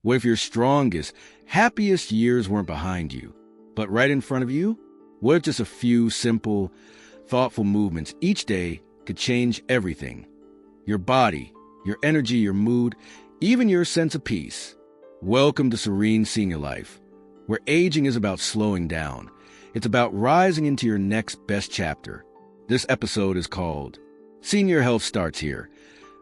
What if your strongest, happiest years weren't behind you, but right in front of you? What if just a few simple, thoughtful movements each day could change everything? Your body, your energy, your mood, even your sense of peace. Welcome to Serene Senior Life, where aging is about slowing down. It's about rising into your next best chapter. This episode is called Senior Health Starts Here.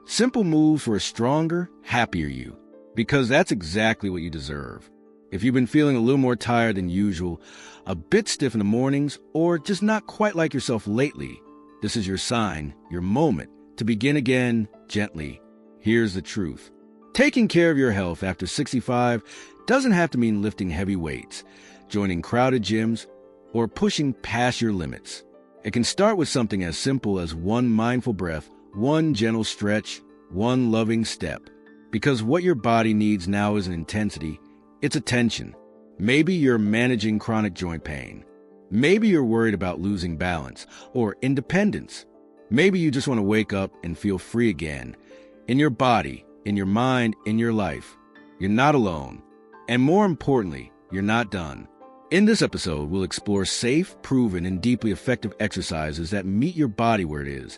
Simple moves for a stronger, happier you. Because that's exactly what you deserve. If you've been feeling a little more tired than usual, a bit stiff in the mornings, or just not quite like yourself lately, this is your sign, your moment, to begin again gently. Here's the truth. Taking care of your health after 65 doesn't have to mean lifting heavy weights, joining crowded gyms, or pushing past your limits. It can start with something as simple as one mindful breath, one gentle stretch, one loving step. Because what your body needs now isn't intensity, it's attention. Maybe you're managing chronic joint pain. Maybe you're worried about losing balance or independence. Maybe you just want to wake up and feel free again. In your body, in your mind, in your life. You're not alone. And more importantly, you're not done. In this episode, we'll explore safe, proven, and deeply effective exercises that meet your body where it is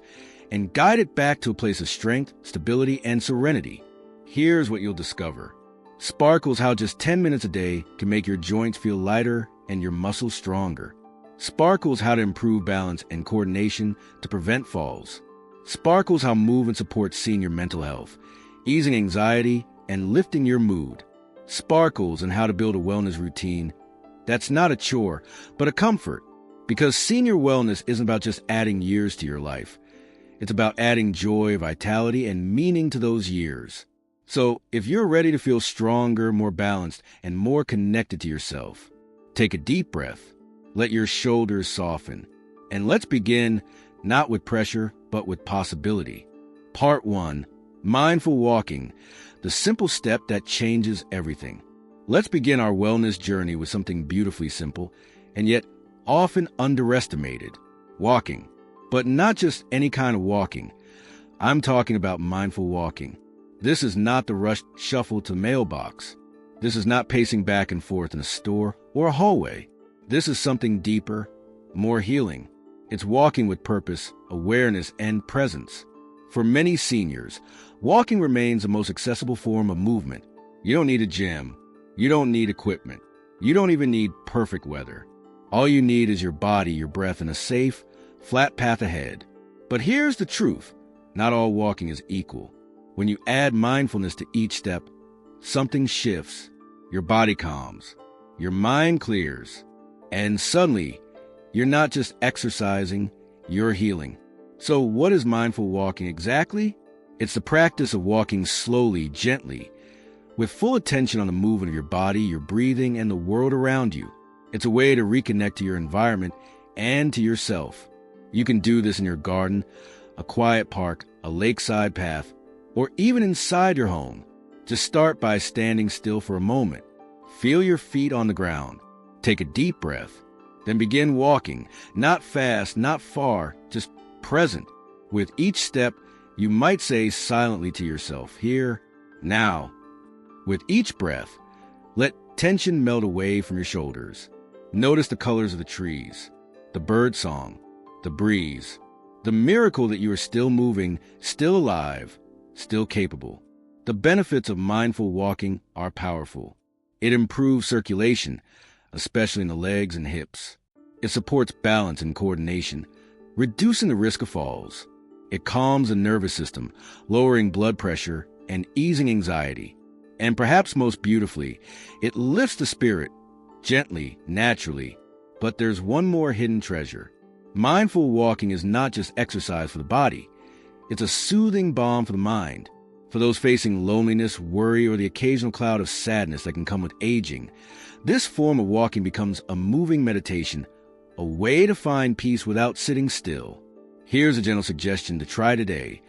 and guide it back to a place of strength, stability, and serenity. Here's what you'll discover. Sparkles how just 10 minutes a day can make your joints feel lighter and your muscles stronger. Sparkles how to improve balance and coordination to prevent falls. Sparkles how movement supports senior mental health, easing anxiety and lifting your mood. Sparkles on how to build a wellness routine that's not a chore, but a comfort. Because senior wellness isn't about just adding years to your life. It's about adding joy, vitality, and meaning to those years. So, if you're ready to feel stronger, more balanced, and more connected to yourself, take a deep breath, let your shoulders soften, and let's begin not with pressure, but with possibility. Part 1. Mindful Walking, the simple step that changes everything. Let's begin our wellness journey with something beautifully simple, and yet often underestimated. Walking. But not just any kind of walking. I'm talking about mindful walking. This is not the rushed shuffle to mailbox. This is not pacing back and forth in a store or a hallway. This is something deeper, more healing. It's walking with purpose, awareness, and presence. For many seniors, walking remains the most accessible form of movement. You don't need a gym. You don't need equipment. You don't even need perfect weather. All you need is your body, your breath, and a safe, flat path ahead. But here's the truth. Not all walking is equal. When you add mindfulness to each step, something shifts. Your body calms. Your mind clears. And suddenly, you're not just exercising, you're healing. So what is mindful walking exactly? It's the practice of walking slowly, gently, with full attention on the movement of your body, your breathing, and the world around you. It's a way to reconnect to your environment and to yourself. You can do this in your garden, a quiet park, a lakeside path, or even inside your home. Just start by standing still for a moment. Feel your feet on the ground. Take a deep breath. Then begin walking, not fast, not far, just present. With each step, you might say silently to yourself, here, now. With each breath, let tension melt away from your shoulders. Notice the colors of the trees, the bird song, the breeze, the miracle that you are still moving, still alive, still capable. The benefits of mindful walking are powerful. It improves circulation, especially in the legs and hips. It supports balance and coordination, reducing the risk of falls. It calms the nervous system, lowering blood pressure and easing anxiety. And perhaps most beautifully, it lifts the spirit, gently, naturally. But there's one more hidden treasure. Mindful walking is not just exercise for the body. It's a soothing balm for the mind. For those facing loneliness, worry, or the occasional cloud of sadness that can come with aging, this form of walking becomes a moving meditation, a way to find peace without sitting still. Here's a gentle suggestion to try today.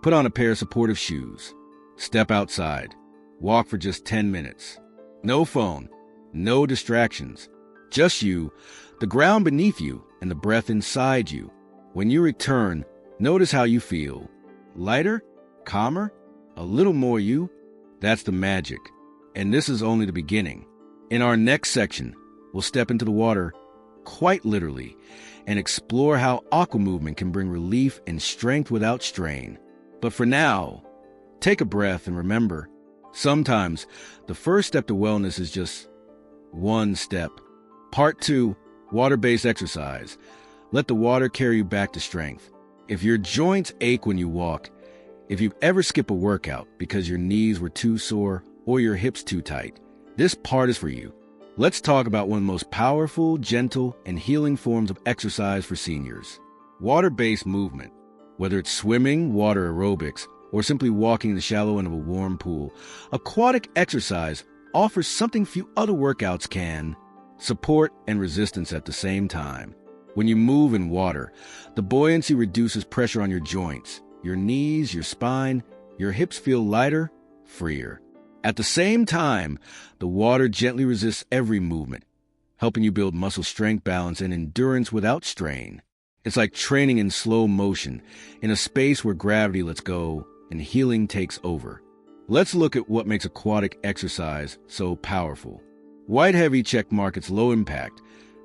Put on a pair of supportive shoes. Step outside. Walk for just 10 minutes. No phone. No distractions. Just you, the ground beneath you, and the breath inside you. When you return, notice how you feel. Lighter? Calmer? A little more you? That's the magic. And this is only the beginning. In our next section, we'll step into the water, quite literally, and explore how aqua movement can bring relief and strength without strain. But for now, take a breath and remember, sometimes the first step to wellness is just one step. Part 2, water-based exercise. Let the water carry you back to strength. If your joints ache when you walk, if you ever skip a workout because your knees were too sore or your hips too tight, this part is for you. Let's talk about one of the most powerful, gentle, and healing forms of exercise for seniors. Water-based movement. Whether it's swimming, water aerobics, or simply walking in the shallow end of a warm pool, aquatic exercise offers something few other workouts can: support and resistance at the same time. When you move in water, the buoyancy reduces pressure on your joints, your knees, your spine. Your hips feel lighter, freer. At the same time, the water gently resists every movement, helping you build muscle strength, balance, and endurance without strain. It's like training in slow motion, in a space where gravity lets go and healing takes over. Let's look at what makes aquatic exercise so powerful. White heavy check mark, it's low impact,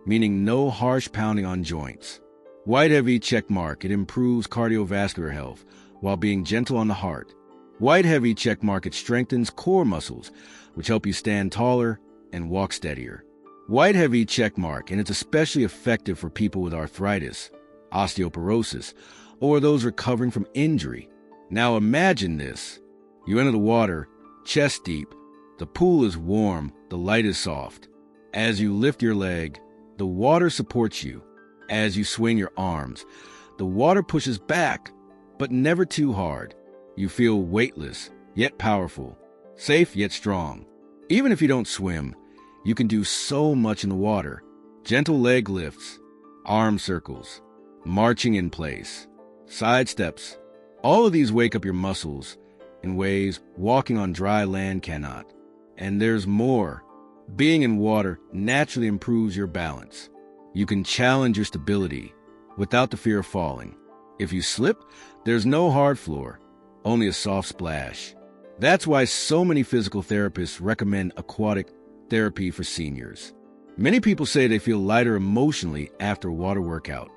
meaning no harsh pounding on joints. White heavy check mark, it improves cardiovascular health while being gentle on the heart. White heavy check mark, it strengthens core muscles, which help you stand taller and walk steadier. White heavy check mark, and it's especially effective for people with arthritis, osteoporosis, or those recovering from injury. Now imagine this. You enter the water, chest deep. The pool is warm, the light is soft. As you lift your leg, the water supports you. As you swing your arms, the water pushes back, but never too hard. You feel weightless, yet powerful, safe yet strong. Even if you don't swim, you can do so much in the water. Gentle leg lifts, arm circles, marching in place, side steps. All of these wake up your muscles in ways walking on dry land cannot. And there's more. Being in water naturally improves your balance. You can challenge your stability without the fear of falling. If you slip, there's no hard floor, only a soft splash. That's why so many physical therapists recommend aquatic therapy for seniors. Many people say they feel lighter emotionally after a water workout.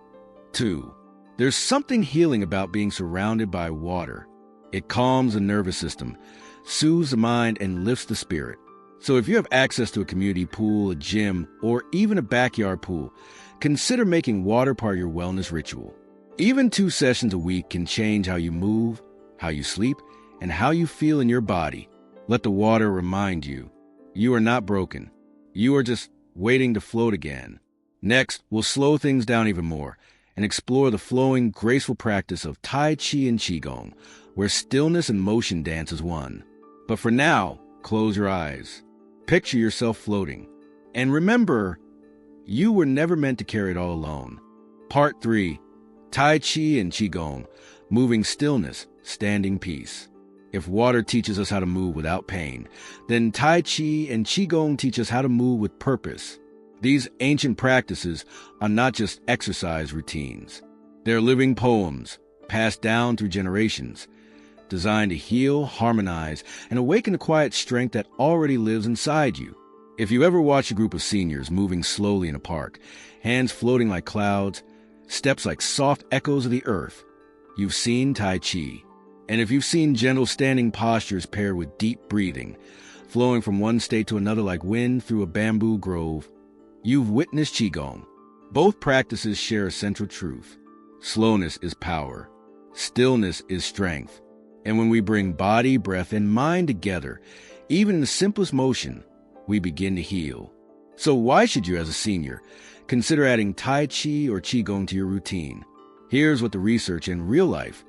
2. There's something healing about being surrounded by water. It calms the nervous system, soothes the mind, and lifts the spirit. So if you have access to a community pool, a gym, or even a backyard pool, consider making water part of your wellness ritual. Even 2 sessions a week can change how you move, how you sleep, and how you feel in your body. Let the water remind you, you are not broken. You are just waiting to float again. Next, we'll slow things down even more and explore the flowing, graceful practice of Tai Chi and Qigong, where stillness and motion dance as one. But for now, close your eyes. Picture yourself floating. And remember, you were never meant to carry it all alone. Part 3, Tai Chi and Qigong, moving stillness, standing peace. If water teaches us how to move without pain, then Tai Chi and Qigong teach us how to move with purpose. These ancient practices are not just exercise routines. They're living poems, passed down through generations, designed to heal, harmonize, and awaken the quiet strength that already lives inside you. If you ever watch a group of seniors moving slowly in a park, hands floating like clouds, steps like soft echoes of the earth, you've seen Tai Chi. And if you've seen gentle standing postures paired with deep breathing, flowing from one state to another like wind through a bamboo grove, you've witnessed Qigong. Both practices share a central truth. Slowness is power. Stillness is strength. And when we bring body, breath, and mind together, even in the simplest motion, we begin to heal. So why should you, as a senior, consider adding Tai Chi or Qigong to your routine? Here's what the research and real life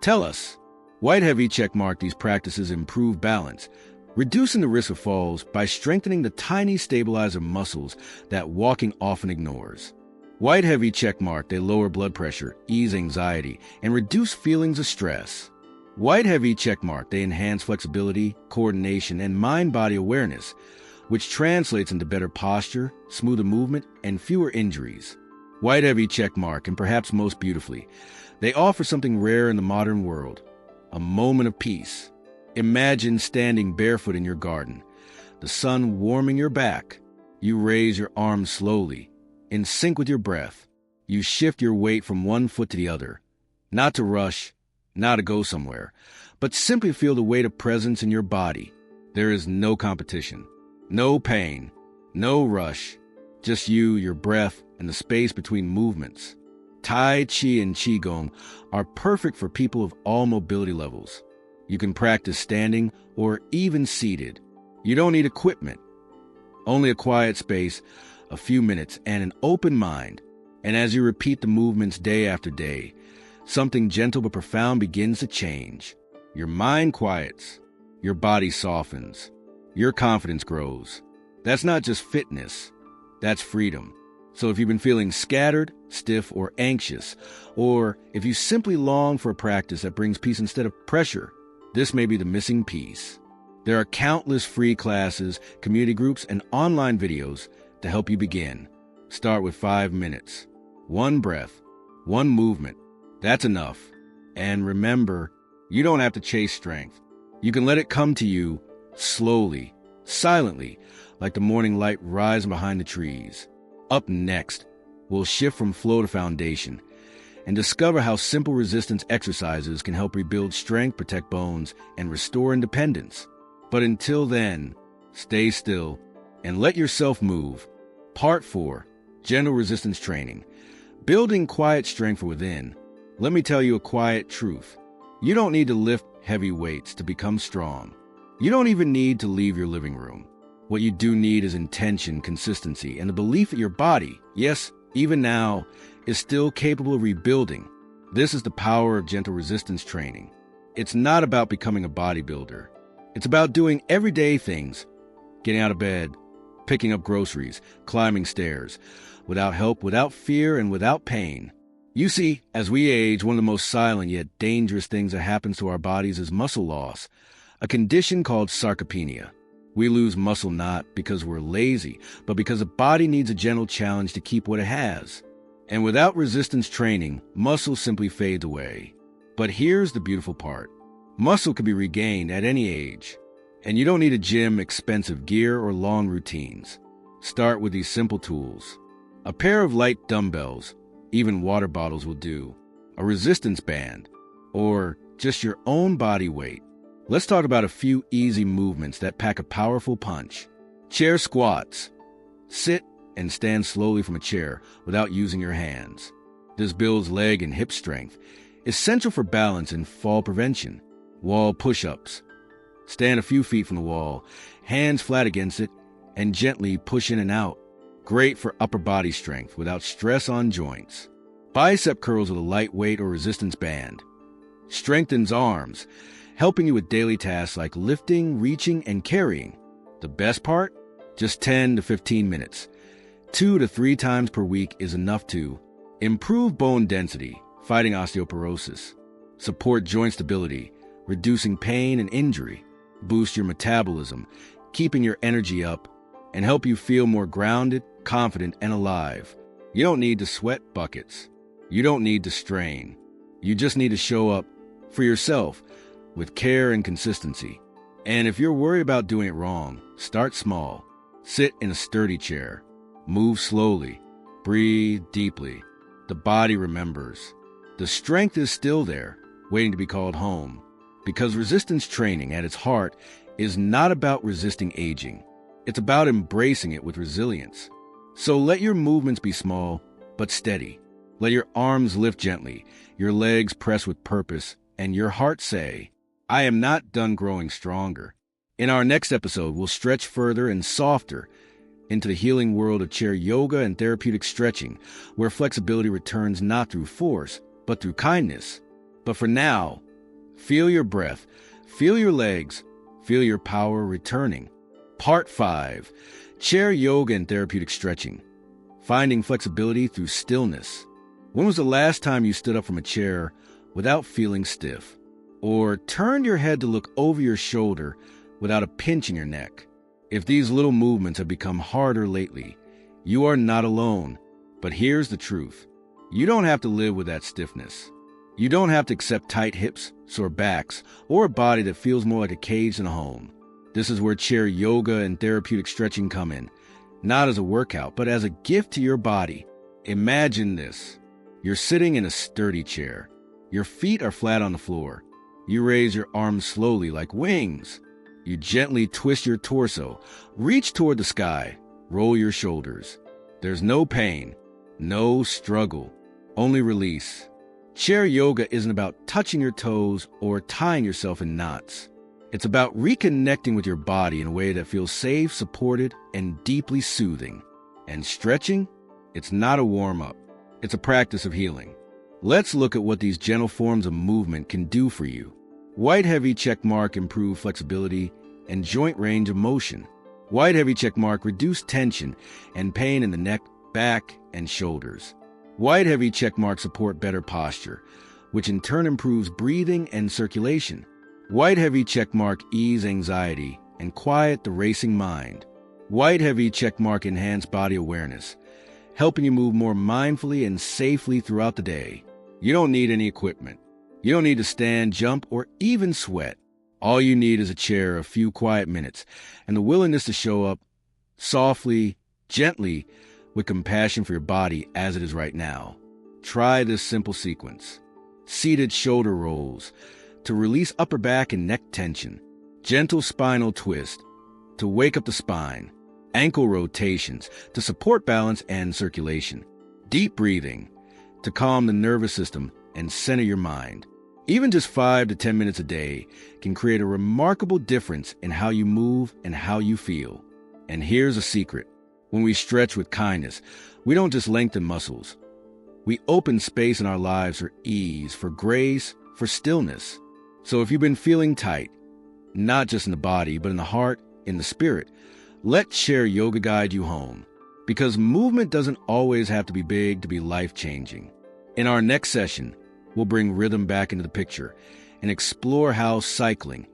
tell us. White heavy checkmark, these practices improve balance, reducing the risk of falls by strengthening the tiny stabilizer muscles that walking often ignores. White heavy checkmark, they lower blood pressure, ease anxiety, and reduce feelings of stress. White heavy checkmark, they enhance flexibility, coordination, and mind-body awareness, which translates into better posture, smoother movement, and fewer injuries. White heavy checkmark, and perhaps most beautifully, they offer something rare in the modern world, a moment of peace. Imagine standing barefoot in your garden, the sun warming your back. You raise your arms slowly, in sync with your breath. You shift your weight from one foot to the other, not to rush, not to go somewhere, but simply feel the weight of presence in your body. There is no competition, no pain, no rush, just you, your breath, and the space between movements. Tai Chi and Qigong are perfect for people of all mobility levels. You can practice standing or even seated. You don't need equipment, only a quiet space, a few minutes, and an open mind. And as you repeat the movements day after day, something gentle but profound begins to change. Your mind quiets, your body softens, your confidence grows. That's not just fitness, that's freedom. So if you've been feeling scattered, stiff, or anxious, or if you simply long for a practice that brings peace instead of pressure, this may be the missing piece. There are countless free classes, community groups, and online videos to help you begin. Start with 5 minutes. One breath, one movement. That's enough. And remember, you don't have to chase strength. You can let it come to you slowly, silently, like the morning light rising behind the trees. Up next, we'll shift from flow to foundation and discover how simple resistance exercises can help rebuild strength, protect bones, and restore independence. But until then, stay still and let yourself move. Part 4, Gentle Resistance Training. Building quiet strength from within. Let me tell you a quiet truth. You don't need to lift heavy weights to become strong. You don't even need to leave your living room. What you do need is intention, consistency, and the belief that your body, yes, even now, is still capable of rebuilding. This is the power of gentle resistance training. It's not about becoming a bodybuilder. It's about doing everyday things, getting out of bed, picking up groceries, climbing stairs, without help, without fear, and without pain. You see, as we age, one of the most silent yet dangerous things that happens to our bodies is muscle loss, a condition called sarcopenia. We lose muscle not because we're lazy, but because the body needs a gentle challenge to keep what it has. And without resistance training, muscle simply fades away. But here's the beautiful part. Muscle can be regained at any age. And you don't need a gym, expensive gear, or long routines. Start with these simple tools. A pair of light dumbbells, even water bottles will do, a resistance band, or just your own body weight. Let's talk about a few easy movements that pack a powerful punch. Chair squats. Sit and stand slowly from a chair without using your hands. This builds leg and hip strength, essential for balance and fall prevention. Wall push-ups. Stand a few feet from the wall, hands flat against it, and gently push in and out. Great for upper body strength without stress on joints. Bicep curls with a light weight or resistance band. Strengthens arms, helping you with daily tasks like lifting, reaching, and carrying. The best part? Just 10 to 15 minutes. 2 to 3 times per week is enough to improve bone density, fighting osteoporosis, support joint stability, reducing pain and injury, boost your metabolism, keeping your energy up, and help you feel more grounded, confident, and alive. You don't need to sweat buckets. You don't need to strain. You just need to show up for yourself with care and consistency. And if you're worried about doing it wrong, start small. Sit in a sturdy chair. Move slowly. Breathe deeply. The body remembers. The strength is still there, waiting to be called home. Because resistance training at its heart is not about resisting aging. It's about embracing it with resilience. So let your movements be small, but steady. Let your arms lift gently, your legs press with purpose, and your heart say, I am not done growing stronger. In our next episode, we'll stretch further and softer into the healing world of chair yoga and therapeutic stretching, where flexibility returns not through force, but through kindness. But for now, feel your breath, feel your legs, feel your power returning. Part 5, Chair Yoga and Therapeutic Stretching. Finding flexibility through stillness. When was the last time you stood up from a chair without feeling stiff? Or turned your head to look over your shoulder without a pinch in your neck? If these little movements have become harder lately, you are not alone. But here's the truth. You don't have to live with that stiffness. You don't have to accept tight hips, sore backs, or a body that feels more like a cage than a home. This is where chair yoga and therapeutic stretching come in, not as a workout, but as a gift to your body. Imagine this. You're sitting in a sturdy chair. Your feet are flat on the floor. You raise your arms slowly like wings. You gently twist your torso, reach toward the sky, roll your shoulders. There's no pain, no struggle, only release. Chair yoga isn't about touching your toes or tying yourself in knots. It's about reconnecting with your body in a way that feels safe, supported, and deeply soothing. And stretching? It's not a warm-up. It's a practice of healing. Let's look at what these gentle forms of movement can do for you. White heavy checkmark improve flexibility and joint range of motion. White heavy checkmark reduce tension and pain in the neck, back, and shoulders. White heavy checkmark support better posture, which in turn improves breathing and circulation. White heavy checkmark ease anxiety and quiet the racing mind. White heavy checkmark enhance body awareness, helping you move more mindfully and safely throughout the day. You don't need any equipment. You don't need to stand, jump, or even sweat. All you need is a chair, a few quiet minutes, and the willingness to show up softly, gently, with compassion for your body as it is right now. Try this simple sequence. Seated shoulder rolls to release upper back and neck tension. Gentle spinal twist to wake up the spine. Ankle rotations to support balance and circulation. Deep breathing to calm the nervous system and center your mind. Even just 5 to 10 minutes a day can create a remarkable difference in how you move and how you feel. And here's a secret. When we stretch with kindness, we don't just lengthen muscles. We open space in our lives for ease, for grace, for stillness. So if you've been feeling tight, not just in the body, but in the heart, in the spirit, let chair yoga guide you home. Because movement doesn't always have to be big to be life-changing. In our next session, we'll bring rhythm back into the picture and explore how cycling,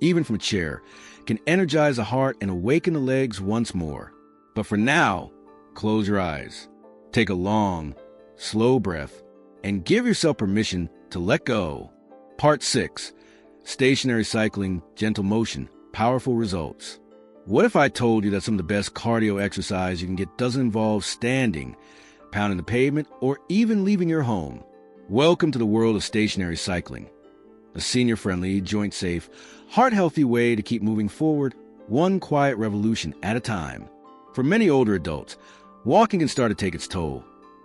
even from a chair, can energize the heart and awaken the legs once more. But for now, close your eyes, take a long, slow breath, and give yourself permission to let go. Part 6, Stationary Cycling, Gentle Motion, Powerful Results. What if I told you that some of the best cardio exercise you can get doesn't involve standing, pounding the pavement, or even leaving your home? Welcome to the world of stationary cycling, a senior-friendly, joint-safe, heart-healthy way to keep moving forward, one quiet revolution at a time. For many older adults, walking can start to take its toll.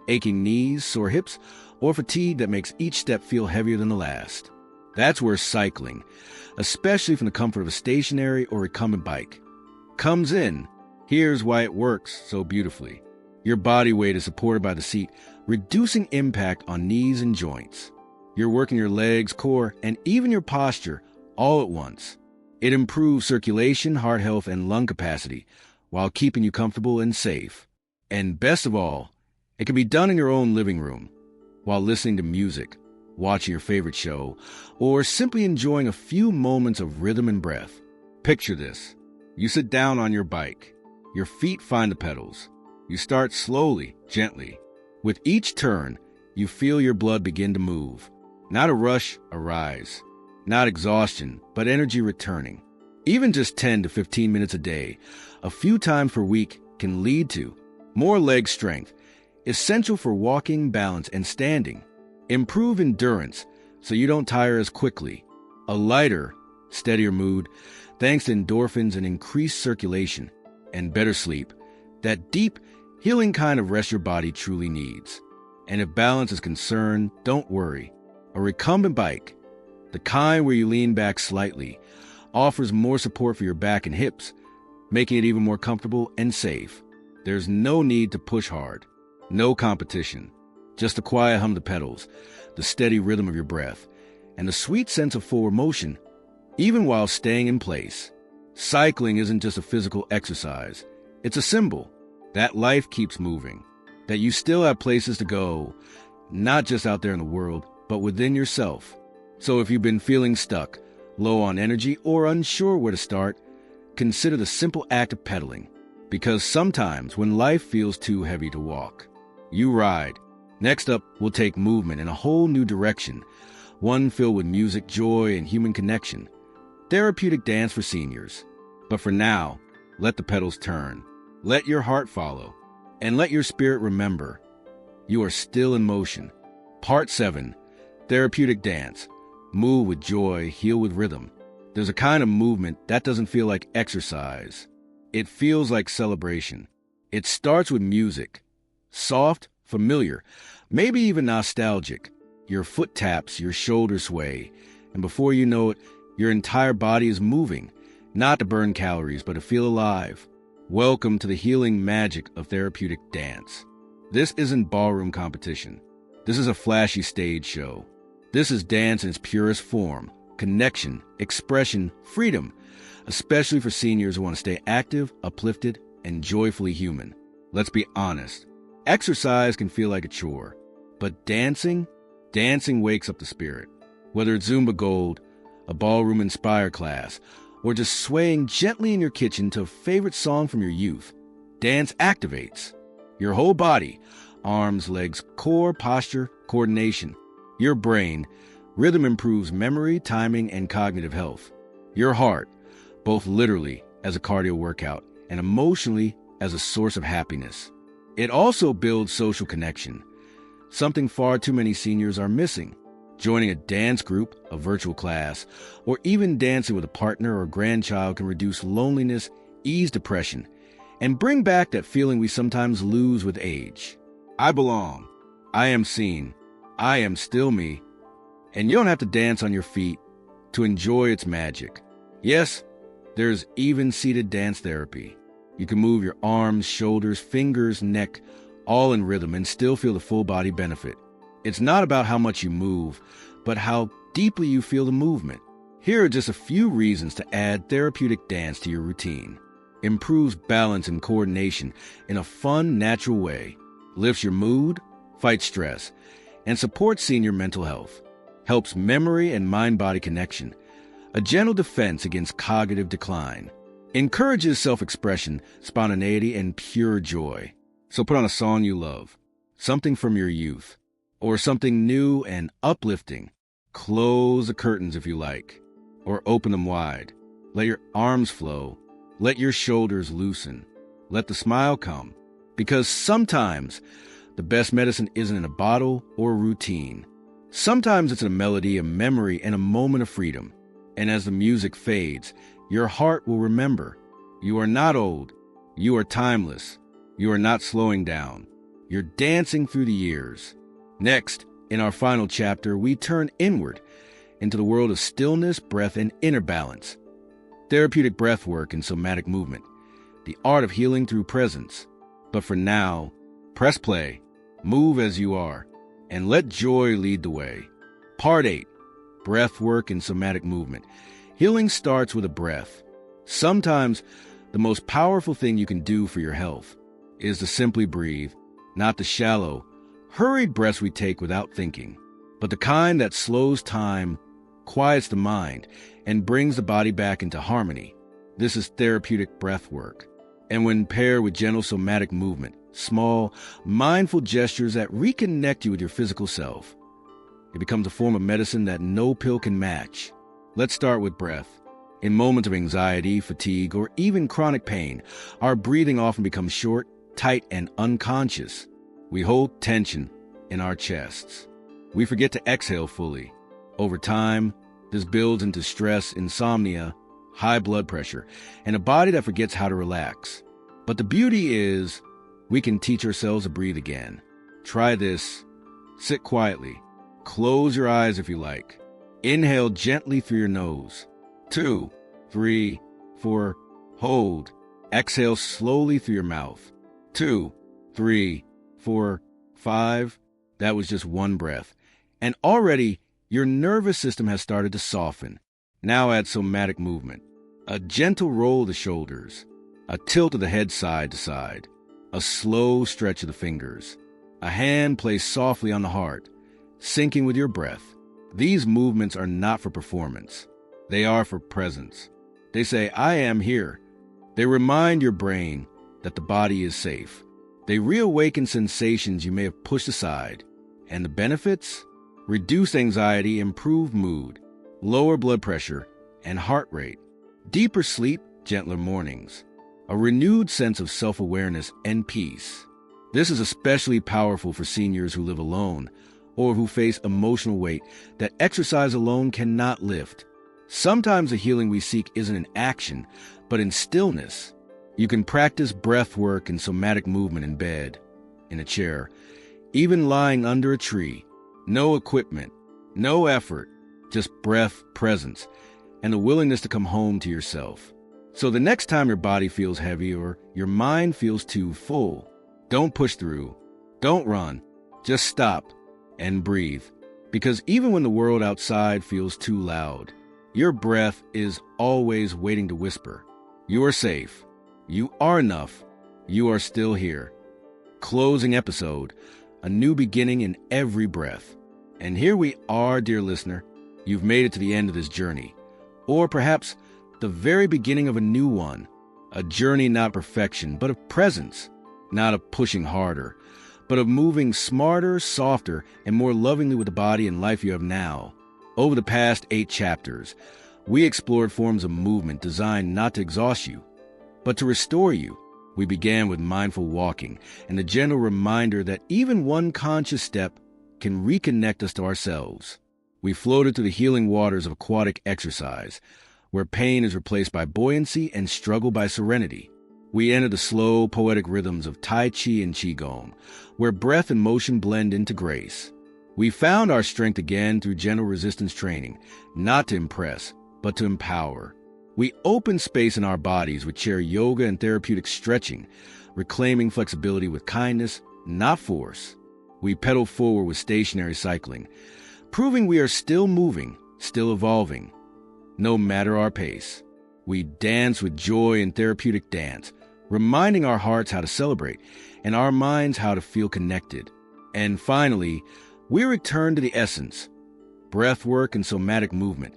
Aching knees, sore hips, or fatigue that makes each step feel heavier than the last. That's where cycling, especially from the comfort of a stationary or recumbent bike, comes in. Here's why it works so beautifully. Your body weight is supported by the seat, reducing impact on knees and joints. You're working your legs, core, and even your posture all at once. It improves circulation, heart health, and lung capacity while keeping you comfortable and safe. And best of all, it can be done in your own living room while listening to music, watching your favorite show, or simply enjoying a few moments of rhythm and breath. Picture this. You sit down on your bike. Your feet find the pedals. You start slowly, gently. With each turn, you feel your blood begin to move. Not a rush, a rise. Not exhaustion, but energy returning. Even just 10 to 15 minutes a day, a few times per week, can lead to more leg strength, essential for walking, balance, and standing. Improve endurance so you don't tire as quickly. A lighter, steadier mood, thanks to endorphins and increased circulation. And better sleep, that deep, healing kind of rest your body truly needs. And if balance is concerned, don't worry. A recumbent bike, the kind where you lean back slightly, offers more support for your back and hips, making it even more comfortable and safe. There's no need to push hard, no competition, just the quiet hum of the pedals, the steady rhythm of your breath, and the sweet sense of forward motion, even while staying in place. Cycling isn't just a physical exercise. It's a symbol that life keeps moving, that you still have places to go, not just out there in the world, but within yourself. So if you've been feeling stuck, low on energy, or unsure where to start, consider the simple act of pedaling. Because sometimes when life feels too heavy to walk, you ride. Next up, we'll take movement in a whole new direction, one filled with music, joy, and human connection. Therapeutic Dance for Seniors. But for now, let the pedals turn. Let your heart follow. And let your spirit remember, you are still in motion. Part 7, Therapeutic Dance. Move with joy, heal with rhythm. There's a kind of movement that doesn't feel like exercise. It feels like celebration. It starts with music. Soft, familiar, maybe even nostalgic. Your foot taps, your shoulders sway, and before you know it, your entire body is moving, not to burn calories, but to feel alive. Welcome to the healing magic of therapeutic dance. This isn't ballroom competition. This is a flashy stage show. This is dance in its purest form, connection, expression, freedom, especially for seniors who want to stay active, uplifted, and joyfully human. Let's be honest. Exercise can feel like a chore, but dancing wakes up the spirit. Whether it's Zumba Gold, a ballroom inspire class, or just swaying gently in your kitchen to a favorite song from your youth, dance activates your whole body, arms, legs, core, posture, coordination. Your brain, rhythm improves memory, timing, and cognitive health. Your heart, both literally as a cardio workout and emotionally as a source of happiness. It also builds social connection, something far too many seniors are missing. Joining a dance group, a virtual class, or even dancing with a partner or grandchild can reduce loneliness, ease depression, and bring back that feeling we sometimes lose with age. I belong. I am seen. I am still me. And you don't have to dance on your feet to enjoy its magic. Yes, there's even seated dance therapy. You can move your arms, shoulders, fingers, neck, all in rhythm and still feel the full body benefit. It's not about how much you move, but how deeply you feel the movement. Here are just a few reasons to add therapeutic dance to your routine. Improves balance and coordination in a fun, natural way. Lifts your mood, fights stress, and supports senior mental health. Helps memory and mind-body connection. A gentle defense against cognitive decline. Encourages self-expression, spontaneity, and pure joy. So put on a song you love, something from your youth, or something new and uplifting. Close the curtains if you like, or open them wide. Let your arms flow. Let your shoulders loosen. Let the smile come. Because sometimes the best medicine isn't in a bottle or a routine. Sometimes it's a melody, a memory, and a moment of freedom. And as the music fades, your heart will remember. You are not old. You are timeless. You are not slowing down. You're dancing through the years. Next, in our final chapter, we turn inward into the world of stillness, breath, and inner balance. Therapeutic breathwork and somatic movement. The art of healing through presence. But for now, press play, move as you are, and let joy lead the way. Part 8, Breathwork and Somatic Movement. Healing starts with a breath. Sometimes the most powerful thing you can do for your health is to simply breathe, not the shallow, hurried breaths we take without thinking, but the kind that slows time, quiets the mind, and brings the body back into harmony. This is therapeutic breathwork. And when paired with gentle somatic movement, small, mindful gestures that reconnect you with your physical self, it becomes a form of medicine that no pill can match. Let's start with breath. In moments of anxiety, fatigue, or even chronic pain, our breathing often becomes short, tight, and unconscious. We hold tension in our chests. We forget to exhale fully. Over time, this builds into stress, insomnia, high blood pressure, and a body that forgets how to relax. But the beauty is, we can teach ourselves to breathe again. Try this. Sit quietly. Close your eyes if you like. Inhale gently through your nose. 2, 3, 4, hold. Exhale slowly through your mouth. 2, 3, 4, 5. That was just one breath. And already, your nervous system has started to soften. Now add somatic movement. A gentle roll of the shoulders. A tilt of the head side to side. A slow stretch of the fingers. A hand placed softly on the heart, syncing with your breath. These movements are not for performance. They are for presence. They say, I am here. They remind your brain that the body is safe. They reawaken sensations you may have pushed aside. And the benefits? Reduce anxiety, improve mood, lower blood pressure, and heart rate, deeper sleep, gentler mornings, a renewed sense of self-awareness and peace. This is especially powerful for seniors who live alone or who face emotional weight that exercise alone cannot lift. Sometimes the healing we seek isn't in action, but in stillness. You can practice breath work and somatic movement in bed, in a chair, even lying under a tree. No equipment, no effort, just breath, presence, and the willingness to come home to yourself. So the next time your body feels heavy or your mind feels too full, don't push through, don't run, just stop and breathe. Because even when the world outside feels too loud, your breath is always waiting to whisper, you are safe, you are enough, you are still here. Closing episode, a new beginning in every breath. And here we are, dear listener. You've made it to the end of this journey. Or perhaps the very beginning of a new one. A journey not perfection, but of presence. Not of pushing harder, but of moving smarter, softer, and more lovingly with the body and life you have now. Over the past 8 chapters, we explored forms of movement designed not to exhaust you, but to restore you. We began with mindful walking and the gentle reminder that even one conscious step can reconnect us to ourselves. We floated through the healing waters of aquatic exercise, where pain is replaced by buoyancy and struggle by serenity. We entered the slow, poetic rhythms of Tai Chi and Qigong, where breath and motion blend into grace. We found our strength again through gentle resistance training, not to impress, but to empower. We opened space in our bodies with chair yoga and therapeutic stretching, reclaiming flexibility with kindness, not force. We pedaled forward with stationary cycling, proving we are still moving, still evolving, no matter our pace. We danced with joy in therapeutic dance, reminding our hearts how to celebrate and our minds how to feel connected. And finally, we returned to the essence, breathwork and somatic movement,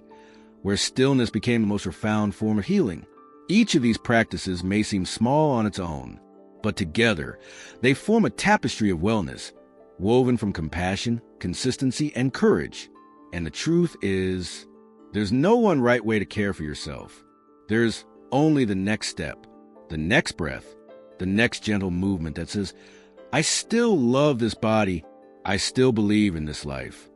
where stillness became the most profound form of healing. Each of these practices may seem small on its own, but together they form a tapestry of wellness, woven from compassion, consistency, and courage. And the truth is, there's no one right way to care for yourself. There's only the next step, the next breath, the next gentle movement that says, I still love this body, I still believe in this life.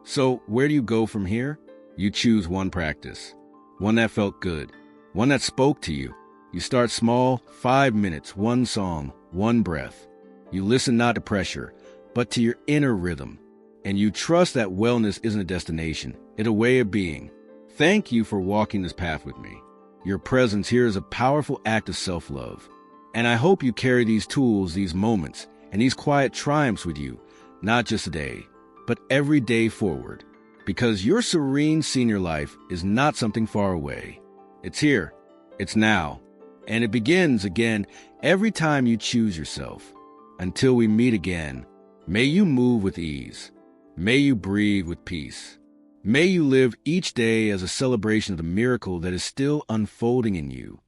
So where do you go from here? You choose one practice, one that felt good, one that spoke to you. You start small, 5 minutes, one song, one breath. You listen not to pressure, but to your inner rhythm. And you trust that wellness isn't a destination, it's a way of being. Thank you for walking this path with me. Your presence here is a powerful act of self-love. And I hope you carry these tools, these moments, and these quiet triumphs with you, not just today, but every day forward. Because your serene senior life is not something far away. It's here, it's now, and it begins again every time you choose yourself. Until we meet again, may you move with ease. May you breathe with peace. May you live each day as a celebration of the miracle that is still unfolding in you.